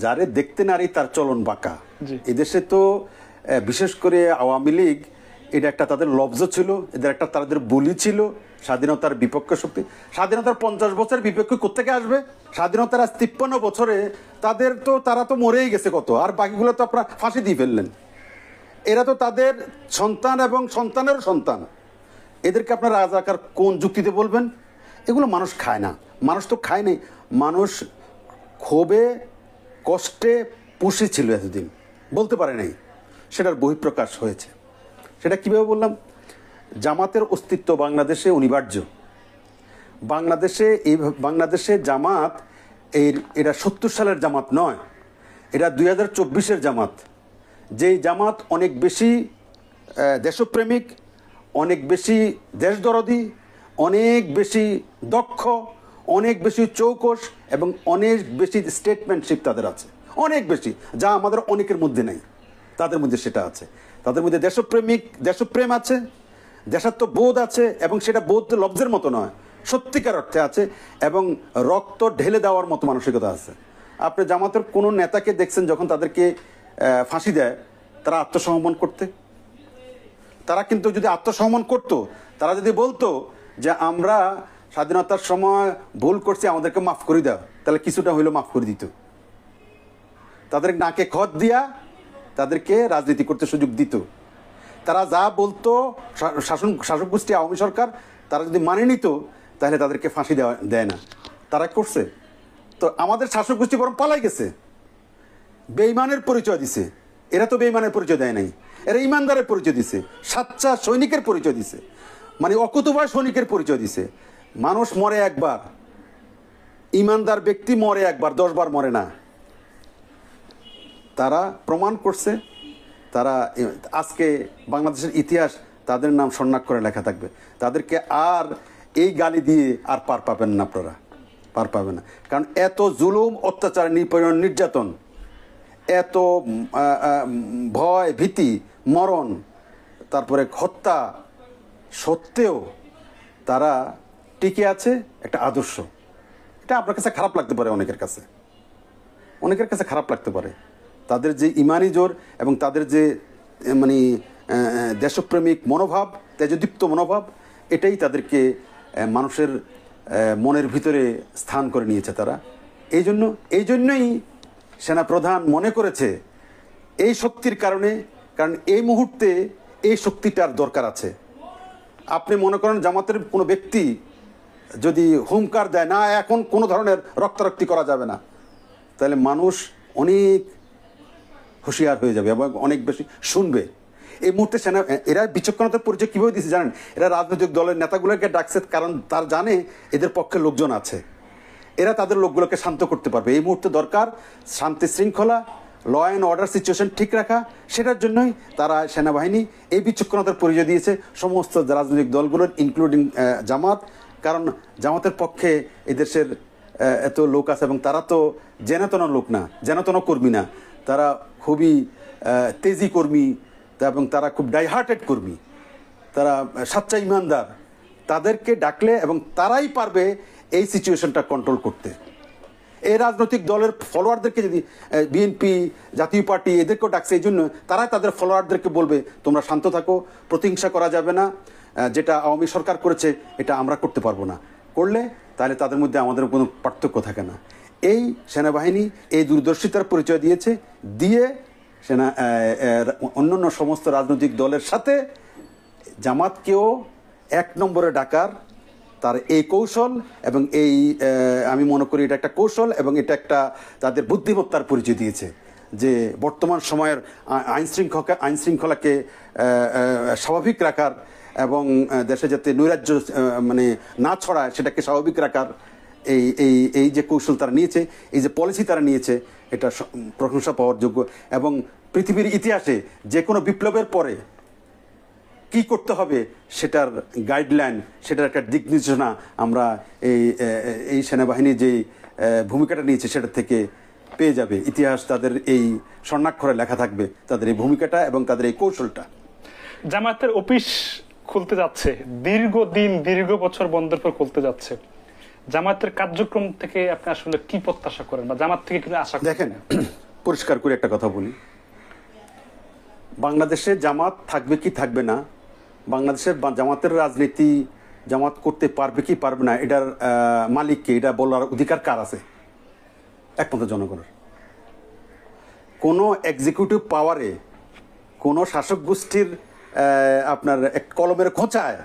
যারে দেখতে নারী তার চলন বাঁকা। এদেশে তো বিশেষ করে আওয়ামী লীগ এটা একটা তাদের লব্জ ছিল, এদের একটা তাদের বুলি ছিল, স্বাধীনতার বিপক্ষ শক্তি। স্বাধীনতার 50 বছর বিপক্ষে কোত্থেকে আসবে? স্বাধীনতার আজ 53 বছরে তারা তো মরেই গেছে কত, আর বাকিগুলো তো আপনারা ফাঁসি দিয়ে ফেললেন। এরা তো তাদের সন্তান এবং সন্তানেরও সন্তান, এদেরকে আপনারা রাজাকার কোন যুক্তিতে বলবেন? এগুলো মানুষ খায় না, মানুষ তো খায় নাই, মানুষ ক্ষোভে কষ্টে পুষেছিল এতদিন, বলতে পারে নাই, সেটার বহিঃপ্রকাশ হয়েছে। সেটা কীভাবে বললাম? জামাতের অস্তিত্ব বাংলাদেশে অনিবার্য। বাংলাদেশে জামাত এটা 70 সালের জামাত নয়, এটা 2024-এর জামাত। যেই জামাত অনেক বেশি দেশপ্রেমিক, অনেক বেশি দেশদরদি, অনেক বেশি দক্ষ, অনেক বেশি চৌকস এবং অনেক বেশি স্টেটমেন্টশিপ তাদের আছে, অনেক বেশি, যা আমাদের অনেকের মধ্যে নেই। তাদের মধ্যে সেটা আছে, তাদের মধ্যে দেশপ্রেম আছে, দেশাত্মবোধ আছে, এবং সেটা বোধ লব্জের মতো নয়, সত্যিকার অর্থে আছে, এবং রক্ত ঢেলে দেওয়ার মতো মানসিকতা আছে। আপনি জামাতের কোনো নেতাকে দেখছেন যখন তাদেরকে ফাঁসি দেয় তারা আত্মসমর্পণ করতে? তারা কিন্তু যদি আত্মসমর্পণ করতো, তারা যদি বলতো যে আমরা স্বাধীনতার সময় ভুল করছি, আমাদেরকে মাফ করে দাও, তাহলে কিছুটা হইলেও মাফ করে দিত। তাদের নাকে খত দিয়া তাদেরকে রাজনীতি করতে সুযোগ দিত। তারা যা বলতো শাসক গোষ্ঠী আওয়ামী সরকার, তারা যদি মানে নিত তাহলে তাদেরকে ফাঁসি দেয় না। তারা করছে তো? আমাদের শাসক গোষ্ঠী বরং পালাই গেছে, বেঈমানের পরিচয় দিছে। এরা তো বেঈমানের পরিচয় দেয় নাই, এরা ইমানদারের পরিচয় দিছে, সাচ্চা সৈনিকের পরিচয় দিছে, মানে অকুতোভয় সৈনিকের পরিচয় দিছে। মানুষ মরে একবার, ইমানদার ব্যক্তি মরে একবার, 10 বার মরে না। তারা প্রমাণ করছে, তারা আজকে বাংলাদেশের ইতিহাস তাদের নাম স্বর্ণাক্ষরে লেখা থাকবে। তাদেরকে আর এই গালি দিয়ে আর পার পাবেন না, আপনারা পার পাবেন না। কারণ এত জুলুম, অত্যাচার, নিপীড়ন, নির্যাতন, এত ভয়, ভীতি, মরণ, তারপরে হত্যা সত্ত্বেও তারা টিকে আছে একটা আদর্শ। এটা আপনার কাছে খারাপ লাগতে পারে, অনেকের কাছে খারাপ লাগতে পারে। তাদের যে ইমানি জোর এবং তাদের যে মানে দেশপ্রেমিক মনোভাব, তেজদীপ্ত মনোভাব, এটাই তাদেরকে মানুষের মনের ভিতরে স্থান করে নিয়েছে তারা। এই জন্যই সেনাপ্রধান মনে করেছে এই শক্তির কারণে, কারণ এই মুহূর্তে এই শক্তিটার দরকার আছে। আপনি মনে করেন জামাতের কোনো ব্যক্তি যদি হুঙ্কার দেয় না এখন কোনো ধরনের রক্তারক্তি করা যাবে না, তাহলে মানুষ অনেক হুঁশিয়ার হয়ে যাবে এবং অনেক বেশি শুনবে। এই মুহূর্তে এরা বিচক্ষণতার পরিচয় কীভাবে দিচ্ছে জানেন? এরা রাজনৈতিক দলের নেতাগুলোকে ডাকছে, কারণ তার জানে এদের পক্ষে লোকজন আছে, এরা তাদের লোকগুলোকে শান্ত করতে পারবে। এই মুহূর্তে দরকার শান্তি শৃঙ্খলা, ল অ্যান্ড অর্ডার সিচুয়েশন ঠিক রাখা। সেটার জন্যই তারা সেনাবাহিনী এই বিচক্ষণতার পরিচয় দিয়েছে সমস্ত রাজনৈতিক দলগুলোর, ইনক্লুডিং জামাত। কারণ জামাতের পক্ষে এদেশের এত লোক আছে এবং তারা তো যেনতেন লোক না, যেনতেন কর্মী না, তারা খুবই তেজি কর্মী এবং তারা খুব ডাইহার্টেড কর্মী, তারা সাচ্চা ইমানদার। তাদেরকে ডাকলে এবং তারাই পারবে এই সিচুয়েশনটা কন্ট্রোল করতে। এই রাজনৈতিক দলের ফলোয়ারদেরকে যদি বিএনপি, জাতীয় পার্টি এদেরকেও ডাকছে, এই জন্য তারাই তাদের ফলোয়ারদেরকে বলবে তোমরা শান্ত থাকো, প্রতিহিংসা করা যাবে না, যেটা আওয়ামী সরকার করেছে এটা আমরা করতে পারবো না। করলে তাহলে তাদের মধ্যে আমাদের কোনো পার্থক্য থাকে না। এই সেনাবাহিনী এই দূরদর্শিতার পরিচয় দিয়েছে, দিয়ে অন্যান্য সমস্ত রাজনৈতিক দলের সাথে জামাতকেও 1 নম্বরে ডাকার তার এই কৌশল, এবং আমি মনে করি এটা একটা কৌশল এবং এটা একটা তাদের বুদ্ধিমত্তার পরিচয় দিয়েছে যে বর্তমান সময়ের আইন শৃঙ্খলাকে স্বাভাবিক রাখার এবং দেশে যাতে নৈরাজ্য মানে না ছড়ায় সেটাকে স্বাভাবিক রাখার এই যে কৌশল তারা নিয়েছে, এই যে পলিসি তারা নিয়েছে, এটা প্রশংসা পাওয়ার যোগ্য। এবং পৃথিবীর ইতিহাসে যে কোনো বিপ্লবের পরে কি করতে হবে সেটার গাইডলাইন, সেটার একটা দিক নির্দেশনা আমরা এই সেনাবাহিনী যে ভূমিকাটা নিয়েছে সেটা থেকে পেয়ে যাবে। ইতিহাস তাদের এই স্বর্ণাক্ষরে লেখা থাকবে তাদের এই ভূমিকাটা এবং তাদের এই কৌশলটা। জামায়াতের অফিস খুলতে যাচ্ছে, দীর্ঘ বছর বন্ধের পর খুলতে যাচ্ছে। জামাতের কার্যক্রম থেকে আপনি আসলে কি প্রত্যাশা করেন বা জামাত থেকে কি আশা করেন? দেখেন, পরিষ্কার করে একটা কথা বলি, বাংলাদেশে জামাত থাকবে কি থাকবে না, বাংলাদেশের জামাতের রাজনীতি জামাত করতে পারবে কি পারবে না, এটার মালিককে, এটা বলার অধিকার কার আছে? একমাত্র জনগণের। কোনো এক্সিকিউটিভ পাওয়ারে, কোনো শাসক গোষ্ঠীর আপনার এক কলমের খোঁচায়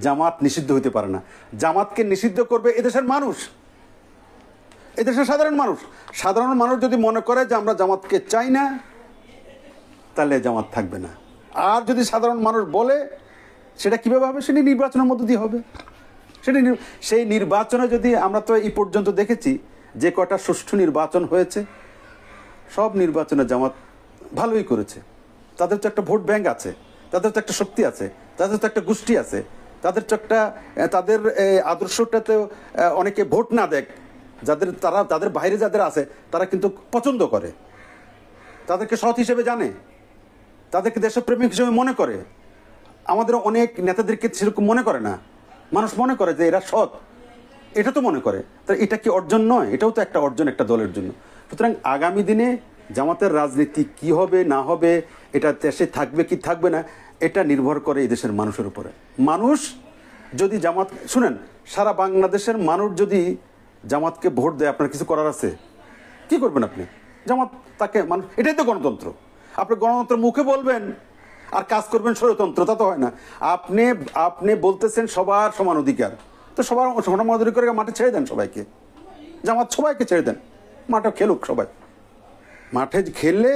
জামাত নিষিদ্ধ হইতে পারে না। জামাতকে নিষিদ্ধ করবে এদেশের মানুষ, এদেশের সাধারণ মানুষ। সাধারণ মানুষ যদি মনে করে যে আমরা জামাতকে চাই না, তাহলে জামাত থাকবে না। আর যদি সাধারণ মানুষ বলে, সেটা কীভাবে হবে? সেটি নির্বাচনের মধ্য দিয়ে হবে। সেই নির্বাচনে যদি আমরা তো এই পর্যন্ত দেখেছি যে কটা সুষ্ঠু নির্বাচন হয়েছে, সব নির্বাচনে জামাত ভালোই করেছে। তাদের তো একটা ভোট ব্যাংক আছে, তাদের তো একটা শক্তি আছে, তাদের তো একটা গোষ্ঠী আছে, তাদের তো একটা, তাদের আদর্শটাতেও অনেকে ভোট না দেখ, তাদের বাইরে যাদের আছে তারা কিন্তু পছন্দ করে, তাদেরকে সৎ হিসেবে জানে, তাদেরকে দেশপ্রেমিক হিসেবে মনে করে। আমাদের অনেক নেতাদেরকে সেরকম মনে করে না, মানুষ মনে করে যে এরা সৎ, এটা তো মনে করে। তা এটা কি অর্জন নয়? এটাও তো একটা অর্জন একটা দলের জন্য। সুতরাং আগামী দিনে জামাতের রাজনীতি কি হবে না হবে, এটা দেশে থাকবে কি থাকবে না, এটা নির্ভর করে এই দেশের মানুষের উপরে। মানুষ যদি জামাত, শুনেন, সারা বাংলাদেশের মানুষ যদি জামাতকে ভোট দেয়, আপনার কিছু করার আছে? কি করবেন আপনি? জামাত তাকে মানুষ, এটাই তো গণতন্ত্র। আপনি গণতন্ত্র মুখে বলবেন আর কাজ করবেন স্বৈরতন্ত্র, তা তো হয় না। আপনি বলতেছেন সবার সমান অধিকার, তো সবার সমান অধিকার মাঠে ছেড়ে দেন সবাইকে, জামাত সবাইকে ছেড়ে দেন, মাঠে খেলুক সবাই। মাঠে খেললে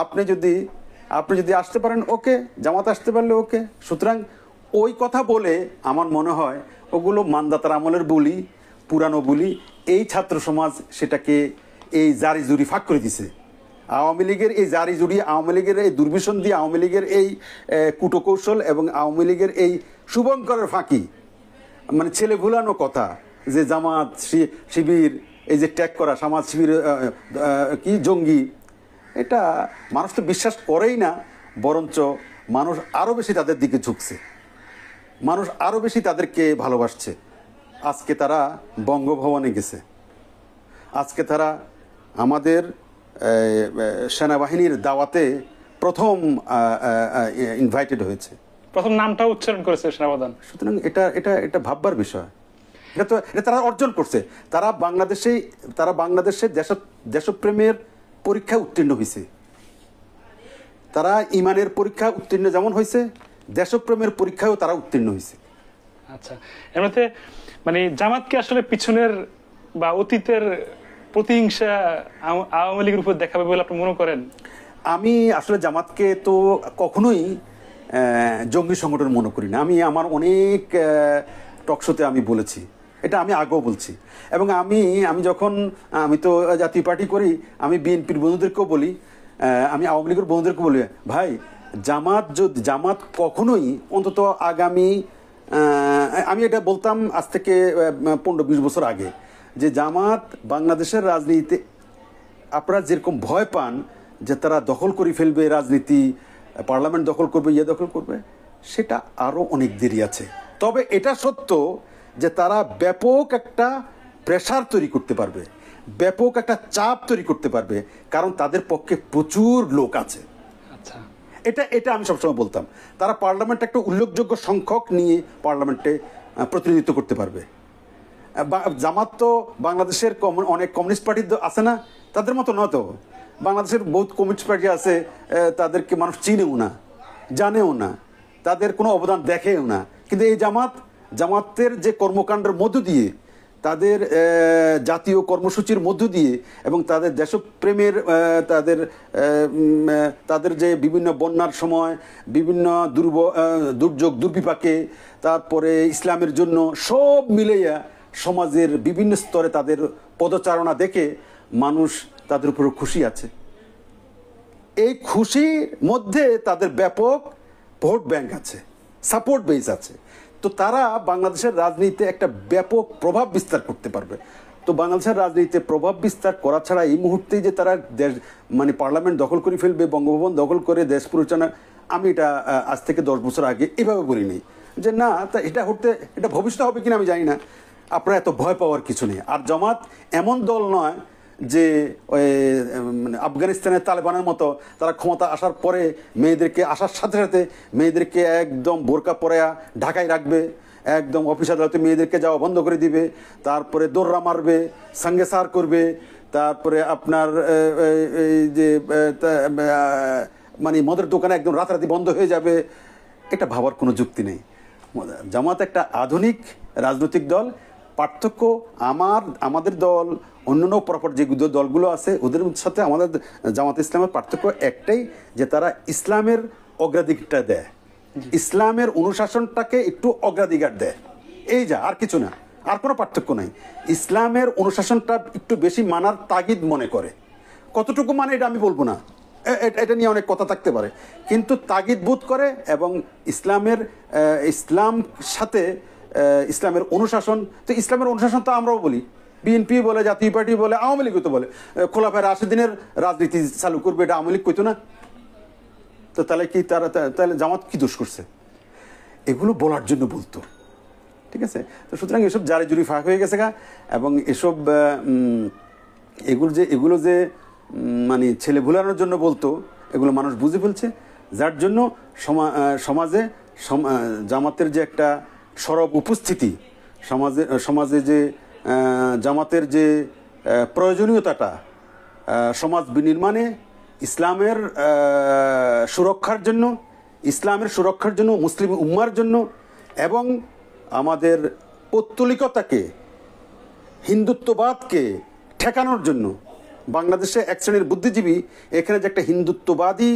আপনি যদি আসতে পারেন ওকে, জামাত আসতে পারলে ওকে। সুতরাং ওই কথা বলে আমার মনে হয় ওগুলো মানদাতার আমলের বলি, পুরানো বলি। এই ছাত্র সমাজ সেটাকে এই জারি জুরি ফাঁক করে দিছে। আওয়ামী লীগের এই জারি জুরি, আওয়ামী লীগের এই দুর্বিসন্ধি, আওয়ামী লীগের এই কুটকৌশল এবং আওয়ামী লীগের এই শুভঙ্করের ফাঁকি, মানে ছেলে ভুলানো কথা যে জামাত শিবির, এই যে ট্যাগ করা সমাজ শিবির কি জঙ্গি, এটা মানুষ তো বিশ্বাস করেই না, বরঞ্চ মানুষ আরও বেশি তাদের দিকে ঝুঁকছে, মানুষ আরও বেশি তাদেরকে ভালোবাসছে। আজকে তারা বঙ্গভবনে গেছে, আজকে তারা আমাদের সেনাবাহিনীর দাওয়াতে প্রথম ইনভাইটেড হয়েছে, প্রথম নামটা উচ্চারণ করেছে সেনাপ্রধান। সুতরাং এটা ভাববার বিষয়। এটা তারা অর্জন করছে। তারা বাংলাদেশে দেশপ্রেমের পরীক্ষায় উত্তীর্ণ হয়েছে। তারা ইমানের পরীক্ষা উত্তীর্ণ যেমন হয়েছে, দেশপ্রেমের পরীক্ষায়ও তারা উত্তীর্ণ হয়েছে। আচ্ছা, এর মধ্যে মানে জামাতকে আসলে পিছনের বা অতীতের প্রতিহিংসা আওয়ামী লীগের উপর দেখাবে বলে আপনি মনে করেন? আমি আসলে জামাতকে তো কখনোই জঙ্গি সংগঠন মনে করি না। আমি আমার অনেক টকশোতে আমি বলেছি, এটা আমি আগেও বলছি। এবং আমি তো জাতীয় পার্টি করি, আমি বিএনপির বন্ধুদেরকেও বলি, আমি আওয়ামী লীগের বন্ধুদেরকে বলি, ভাই জামাত কখনোই, অন্তত আগামী, আমি এটা বলতাম আজ থেকে 15-20 বছর আগে, যে জামাত বাংলাদেশের রাজনীতিতে আপনারা যেরকম ভয় পান যে তারা দখল করে ফেলবে রাজনীতি, পার্লামেন্ট দখল করবে, দখল করবে, সেটা আরও অনেক দেরি আছে। তবে এটা সত্য যে তারা ব্যাপক একটা প্রেসার তৈরি করতে পারবে, ব্যাপক একটা চাপ তৈরি করতে পারবে, কারণ তাদের পক্ষে প্রচুর লোক আছে। আচ্ছা, এটা আমি সবসময় বলতাম। তারা পার্লামেন্টে একটা উল্লেখযোগ্য সংখ্যক নিয়ে পার্লামেন্টে প্রতিনিধিত্ব করতে পারবে। জামাত তো বাংলাদেশের অনেক কমিউনিস্ট পার্টি আছে না, তাদের মতো নয় তো। বাংলাদেশের বহুত কমিউনিস্ট পার্টি আছে, তাদেরকে মানুষ চিনেও না, জানেও না, তাদের কোনো অবদান দেখেও না। কিন্তু এই জামাতের যে কর্মকাণ্ডের মধ্য দিয়ে, তাদের জাতীয় কর্মসূচির মধ্য দিয়ে এবং তাদের দেশপ্রেমের, তাদের যে বিভিন্ন বন্যার সময়, বিভিন্ন দুর্যোগ দুর্বিপাকে, তারপরে ইসলামের জন্য, সব মিলাইয়া সমাজের বিভিন্ন স্তরে তাদের পদচারণা দেখে মানুষ তাদের উপর খুশি আছে। এই খুশির মধ্যে তাদের ব্যাপক ভোট ব্যাংক আছে, সাপোর্ট বেস আছে। তো তারা বাংলাদেশের রাজনীতিতে একটা ব্যাপক প্রভাব বিস্তার করতে পারবে। তো বাংলাদেশের রাজনীতিতে প্রভাব বিস্তার করা ছাড়া এই মুহূর্তে যে তারা মানে পার্লামেন্ট দখল করে ফেলবে, বঙ্গভবন দখল করে দেশ পরিচালনা, আমি এটা আজ থেকে 10 বছর আগে এভাবে বলিনি যে না, তা এটা ভবিষ্যতে হবে কিনা আমি জানি না। আপনার এত ভয় পাওয়ার কিছু নেই। আর জামাত এমন দল নয় যে ওই মানে আফগানিস্তানের তালেবানের মতো তারা ক্ষমতা আসার পরে মেয়েদেরকে আসার সাথে সাথে মেয়েদেরকে একদম বোরকা পরায়া ঢাকায় রাখবে, একদম অফিস আদালতে মেয়েদেরকে যাওয়া বন্ধ করে দিবে, তারপরে দৌড়া মারবে, সঙ্গে সার করবে, তারপরে আপনার এই যে মানে মদের দোকানে একদম রাতারাতি বন্ধ হয়ে যাবে। এটা ভাবার কোনো যুক্তি নেই। জামাত একটা আধুনিক রাজনৈতিক দল। পার্থক্য আমাদের দল অন্যান্য প্রপার যে দলগুলো আছে ওদের সাথে আমাদের জামাত ইসলামের পার্থক্য একটাই, যে তারা ইসলামের অগ্রাধিকারটা দেয়, ইসলামের অনুশাসনটাকে একটু অগ্রাধিকার দেয়, এই যা, আর কিছু না, আর কোনো পার্থক্য নাই। ইসলামের অনুশাসনটা একটু বেশি মানার তাগিদ মনে করে। কতটুকু মানে এটা আমি বলবো না, এটা নিয়ে অনেক কথা থাকতে পারে, কিন্তু তাগিদ বোধ করে এবং ইসলাম সাথে ইসলামের অনুশাসন। তো ইসলামের অনুশাসন তো আমরাও বলি, বিএনপি বলে, জাতীয় পার্টি বলে, আওয়ামী লীগ তো বলে খোলাফায় রাশিদিনের রাজনীতি চালু করবে, এটা আওয়ামী লীগ কইতো না? তো তাহলে কি তাহলে জামাত কি দোষ করছে? এগুলো বলার জন্য বলতো, ঠিক আছে? তো সুতরাং এসব জারি জুরি ফাঁক হয়ে গেছে গা, এবং এসব এগুলো যে মানে ছেলে ভুলানোর জন্য বলতো, এগুলো মানুষ বুঝে ফেলছে, যার জন্য সমাজে জামাতের যে একটা সরব উপস্থিতি, সমাজে যে জামাতের যে প্রয়োজনীয়তাটা সমাজ বিনির্মাণে ইসলামের সুরক্ষার জন্য মুসলিম উম্মার জন্য এবং আমাদের পৌত্তলিকতাকে, হিন্দুত্ববাদকে ঠেকানোর জন্য বাংলাদেশে এক শ্রেণীর বুদ্ধিজীবী এখানে যে একটা হিন্দুত্ববাদী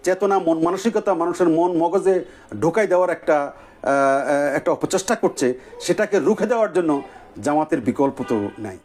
চেতনা, মন মানসিকতা মানুষের মন মগজে ঢোকাই দেওয়ার একটা অপচেষ্টা করছে, সেটাকে রুখে দেওয়ার জন্য জামাতের বিকল্প তো নাই।